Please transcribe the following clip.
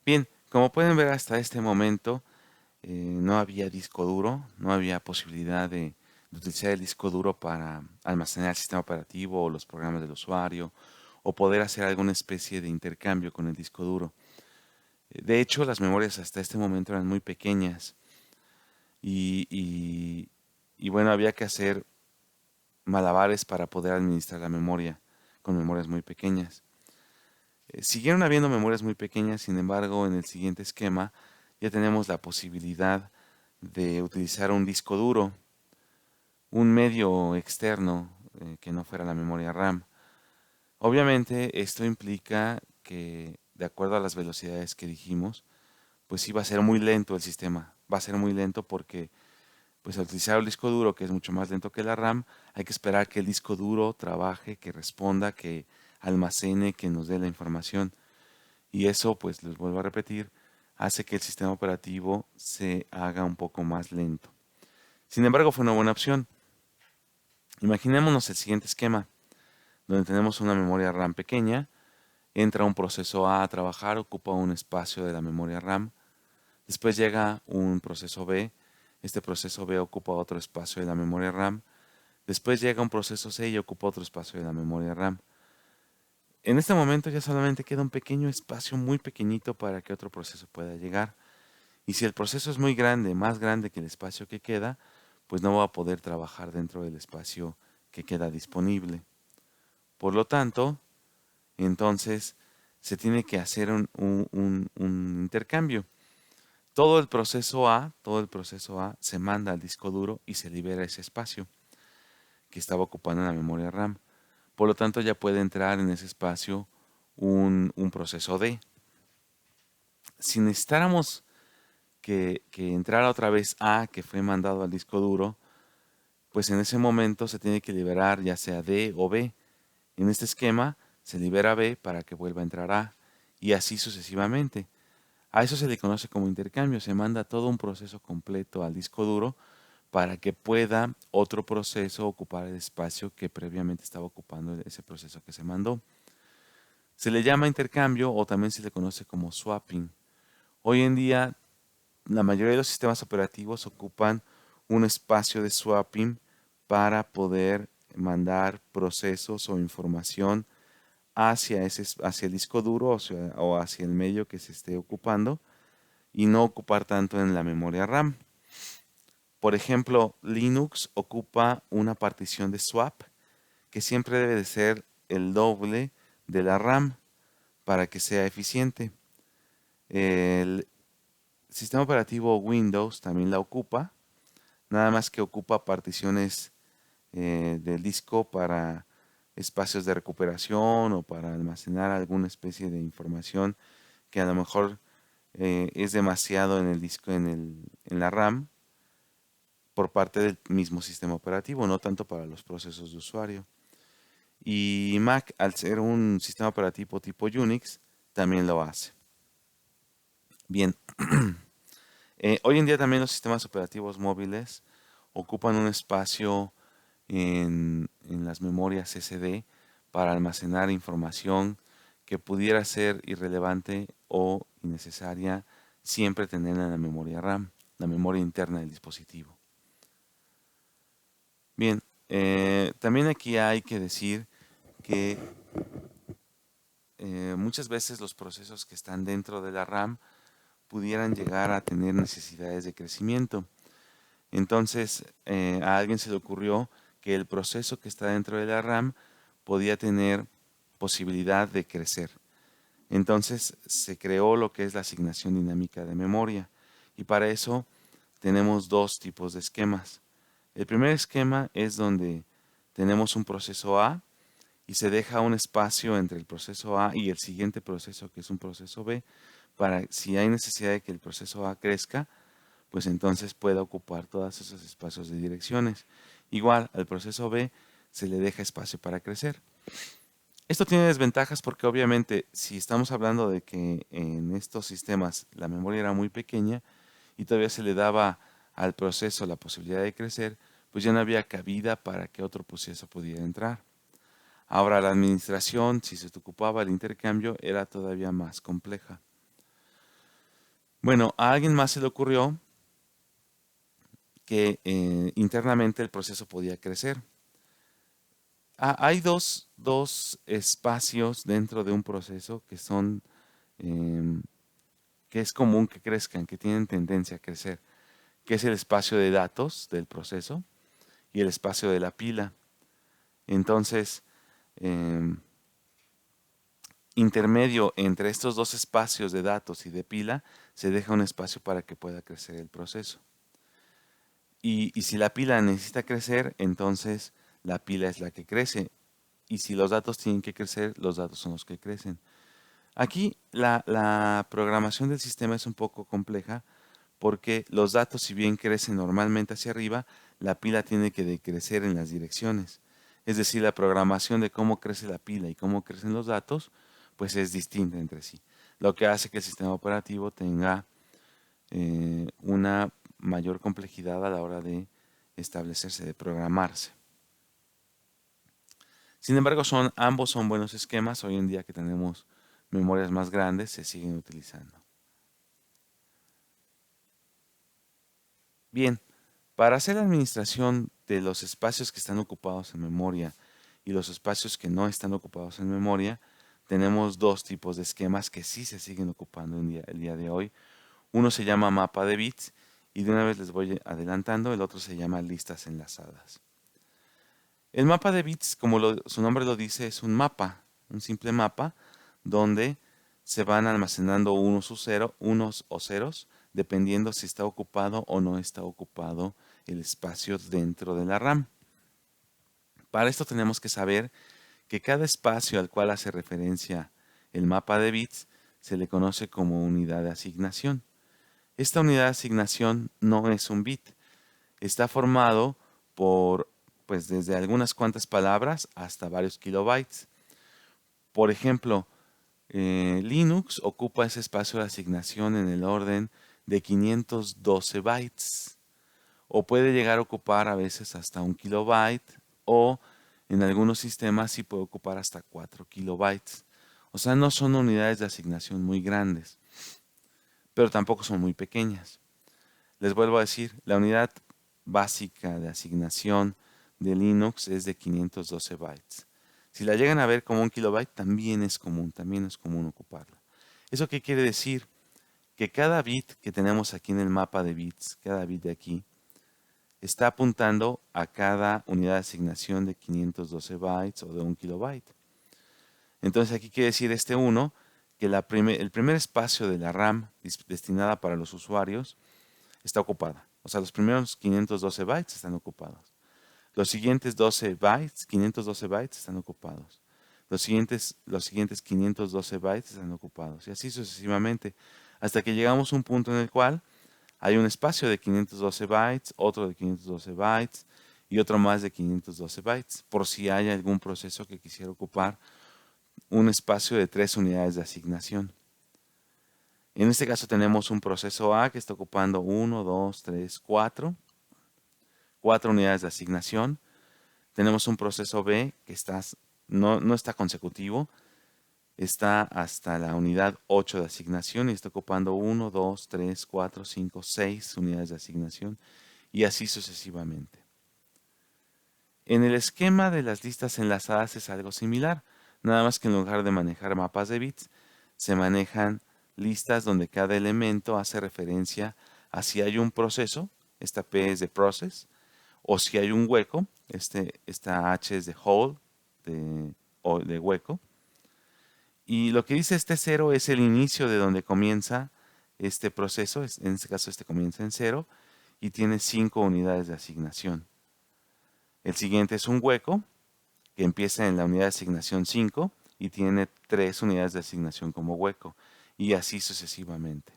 Bien, como pueden ver hasta este momento, no había disco duro, no había posibilidad de utilizar el disco duro para almacenar el sistema operativo o los programas del usuario o poder hacer alguna especie de intercambio con el disco duro. De hecho, las memorias hasta este momento eran muy pequeñas y, y- y bueno, había que hacer malabares para poder administrar la memoria con memorias muy pequeñas. Siguieron habiendo memorias muy pequeñas, sin embargo, en el siguiente esquema ya tenemos la posibilidad de utilizar un disco duro, un medio externo que no fuera la memoria RAM. Obviamente, esto implica que, de acuerdo a las velocidades que dijimos, pues sí va a ser muy lento el sistema. Va a ser muy lento porque, pues al utilizar el disco duro, que es mucho más lento que la RAM, hay que esperar que el disco duro trabaje, que responda, que almacene, que nos dé la información. Y eso, pues les vuelvo a repetir, hace que el sistema operativo se haga un poco más lento. Sin embargo, fue una buena opción. Imaginémonos el siguiente esquema, donde tenemos una memoria RAM pequeña, entra un proceso A trabajar, ocupa un espacio de la memoria RAM, después llega un proceso B, este proceso B ocupa otro espacio de la memoria RAM, después llega un proceso C y ocupa otro espacio de la memoria RAM. En este momento ya solamente queda un pequeño espacio muy pequeñito para que otro proceso pueda llegar. Y si el proceso es muy grande, más grande que el espacio que queda, pues no va a poder trabajar dentro del espacio que queda disponible. Por lo tanto, entonces se tiene que hacer un intercambio. Todo el proceso A se manda al disco duro y se libera ese espacio que estaba ocupando en la memoria RAM. Por lo tanto, ya puede entrar en ese espacio un proceso D. Si necesitáramos que entrara otra vez A, que fue mandado al disco duro, pues en ese momento se tiene que liberar ya sea D o B. En este esquema se libera B para que vuelva a entrar A y así sucesivamente. A eso se le conoce como intercambio. Se manda todo un proceso completo al disco duro para que pueda otro proceso ocupar el espacio que previamente estaba ocupando ese proceso que se mandó. Se le llama intercambio o también se le conoce como swapping. Hoy en día la mayoría de los sistemas operativos ocupan un espacio de swapping para poder mandar procesos o información hacia el disco duro o hacia el medio que se esté ocupando y no ocupar tanto en la memoria RAM. Por ejemplo, Linux ocupa una partición de swap que siempre debe de ser el doble de la RAM para que sea eficiente. El sistema operativo Windows también la ocupa, nada más que ocupa particiones del disco para espacios de recuperación o para almacenar alguna especie de información que a lo mejor es demasiado en el disco, en la RAM, por parte del mismo sistema operativo, no tanto para los procesos de usuario. Y Mac, al ser un sistema operativo tipo Unix, también lo hace. Bien, hoy en día también los sistemas operativos móviles ocupan un espacio en las memorias SD para almacenar información que pudiera ser irrelevante o innecesaria siempre tenerla en la memoria RAM, la memoria interna del dispositivo. Bien, también aquí hay que decir que muchas veces los procesos que están dentro de la RAM pudieran llegar a tener necesidades de crecimiento. Entonces, a alguien se le ocurrió que el proceso que está dentro de la RAM podía tener posibilidad de crecer. Entonces, se creó lo que es la asignación dinámica de memoria. Y para eso tenemos dos tipos de esquemas. El primer esquema es donde tenemos un proceso A y se deja un espacio entre el proceso A y el siguiente proceso, que es un proceso B, para si hay necesidad de que el proceso A crezca, pues entonces pueda ocupar todos esos espacios de direcciones. Igual al proceso B se le deja espacio para crecer. Esto tiene desventajas porque obviamente si estamos hablando de que en estos sistemas la memoria era muy pequeña y todavía se le daba al proceso la posibilidad de crecer, pues ya no había cabida para que otro proceso pudiera entrar. Ahora la administración, si se te ocupaba el intercambio, era todavía más compleja. Bueno, a alguien más se le ocurrió que internamente el proceso podía crecer. Hay dos espacios dentro de un proceso que son, em, que es común que crezcan, que tienen tendencia a crecer, que es el espacio de datos del proceso y el espacio de la pila. Entonces, em, intermedio entre estos dos espacios de datos y de pila, se deja un espacio para que pueda crecer el proceso. Y si la pila necesita crecer, entonces la pila es la que crece. Y si los datos tienen que crecer, los datos son los que crecen. Aquí la programación del sistema es un poco compleja porque los datos, si bien crecen normalmente hacia arriba, la pila tiene que decrecer en las direcciones. Es decir, la programación de cómo crece la pila y cómo crecen los datos, pues es distinta entre sí. Lo que hace que el sistema operativo tenga una mayor complejidad a la hora de establecerse, de programarse. Sin embargo, ambos son buenos esquemas. Hoy en día que tenemos memorias más grandes, se siguen utilizando. Bien, para hacer la administración de los espacios que están ocupados en memoria y los espacios que no están ocupados en memoria, tenemos dos tipos de esquemas que sí se siguen ocupando el día de hoy. Uno se llama mapa de bits y de una vez les voy adelantando, el otro se llama listas enlazadas. El mapa de bits, como su nombre lo dice, es un mapa, un simple mapa donde se van almacenando unos o ceros, dependiendo si está ocupado o no está ocupado el espacio dentro de la RAM. Para esto tenemos que saber que cada espacio al cual hace referencia el mapa de bits se le conoce como unidad de asignación. Esta unidad de asignación no es un bit, está formado por, pues desde algunas cuantas palabras hasta varios kilobytes. Por ejemplo, Linux ocupa ese espacio de asignación en el orden de 512 bytes o puede llegar a ocupar a veces hasta 1 kilobyte o en algunos sistemas sí puede ocupar hasta 4 kilobytes. O sea, no son unidades de asignación muy grandes, pero tampoco son muy pequeñas. Les vuelvo a decir, la unidad básica de asignación de Linux es de 512 bytes. Si la llegan a ver como 1 kilobyte, también es común ocuparla. ¿Eso qué quiere decir? Que cada bit que tenemos aquí en el mapa de bits, cada bit de aquí, está apuntando a cada unidad de asignación de 512 bytes o de 1 kilobyte. Entonces aquí quiere decir este 1 que el primer espacio de la RAM destinada para los usuarios está ocupada. O sea, los primeros 512 bytes están ocupados. Los siguientes 12 bytes, 512 bytes están ocupados. Los siguientes 512 bytes están ocupados. Y así sucesivamente. Hasta que llegamos a un punto en el cual hay un espacio de 512 bytes, otro de 512 bytes y otro más de 512 bytes. Por si hay algún proceso que quisiera ocupar un espacio de 3 unidades de asignación. En este caso tenemos un proceso A que está ocupando 1, 2, 3, 4 unidades de asignación. Tenemos un proceso B que no está consecutivo, está hasta la unidad 8 de asignación y está ocupando 1, 2, 3, 4, 5, 6 unidades de asignación y así sucesivamente. En el esquema de las listas enlazadas es algo similar, nada más que en lugar de manejar mapas de bits, se manejan listas donde cada elemento hace referencia a si hay un proceso, esta P es de process, o si hay un hueco, esta H es de hole, o de hueco. Y lo que dice este 0 es el inicio de donde comienza este proceso, en este caso este comienza en 0 y tiene 5 unidades de asignación. El siguiente es un hueco que empieza en la unidad de asignación 5 y tiene 3 unidades de asignación como hueco y así sucesivamente.